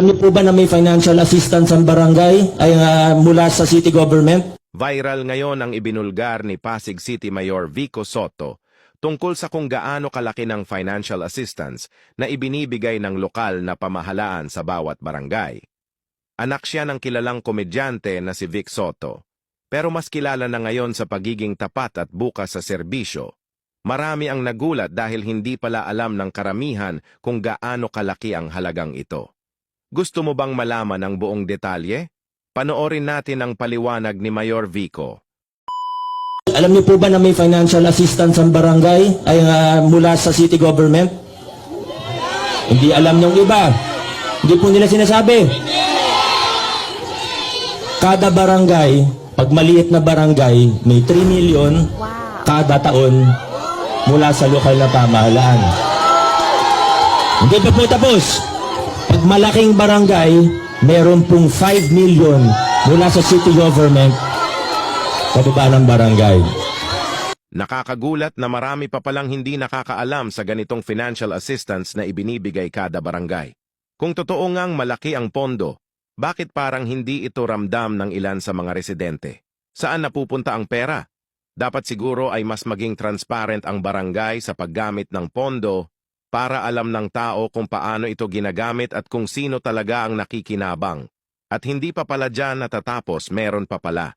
Alam niyo po ba na may financial assistance ang barangay ay mula sa city government? Viral ngayon ang ibinulgar ni Pasig City Mayor Vico Sotto tungkol sa kung gaano kalaki ng financial assistance na ibinibigay ng lokal na pamahalaan sa bawat barangay. Anak siya ng kilalang komedyante na si Vic Sotto, pero mas kilala na ngayon sa pagiging tapat at bukas sa serbisyo. Marami ang nagulat dahil hindi pala alam ng karamihan kung gaano kalaki ang halagang ito. Gusto mo bang malaman ang buong detalye? Panoorin natin ang paliwanag ni Mayor Vico. Alam niyo po ba na may financial assistance ang barangay ay mula sa city government? Hindi alam ng iba. Hindi po nila sinasabi. Kada barangay, pag maliit na barangay, may 3 million kada taon mula sa lokal na pamahalaan. Hindi pa po tapos. Pag malaking barangay, meron pong 5 million mula sa city government sa baba ng barangay. Nakakagulat na marami pa palang hindi nakakaalam sa ganitong financial assistance na ibinibigay kada barangay. Kung totoo ngang malaki ang pondo, bakit parang hindi ito ramdam ng ilan sa mga residente? Saan napupunta ang pera? Dapat siguro ay mas maging transparent ang barangay sa paggamit ng pondo para alam ng tao kung paano ito ginagamit at kung sino talaga ang nakikinabang. At hindi pa pala dyan natatapos, meron pa pala.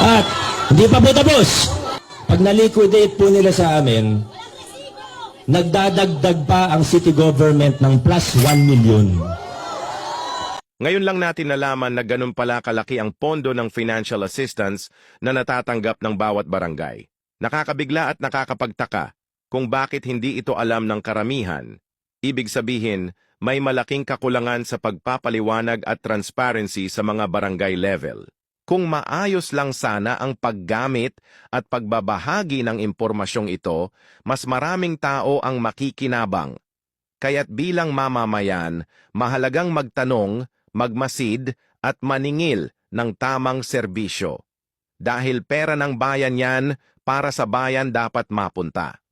At hindi pa po tapos. Pag na-liquidate po nila sa amin, nagdadagdag pa ang city government ng plus 1 million. Ngayon lang natin nalaman na ganun pala kalaki ang pondo ng financial assistance na natatanggap ng bawat barangay. Nakakabigla at nakakapagtaka kung bakit hindi ito alam ng karamihan. Ibig sabihin, may malaking kakulangan sa pagpapaliwanag at transparency sa mga barangay level. Kung maayos lang sana ang paggamit at pagbabahagi ng impormasyong ito, mas maraming tao ang makikinabang. Kaya't bilang mamamayan, mahalagang magtanong, magmasid at maningil ng tamang serbisyo. Dahil pera ng bayan yan, para sa bayan dapat mapunta.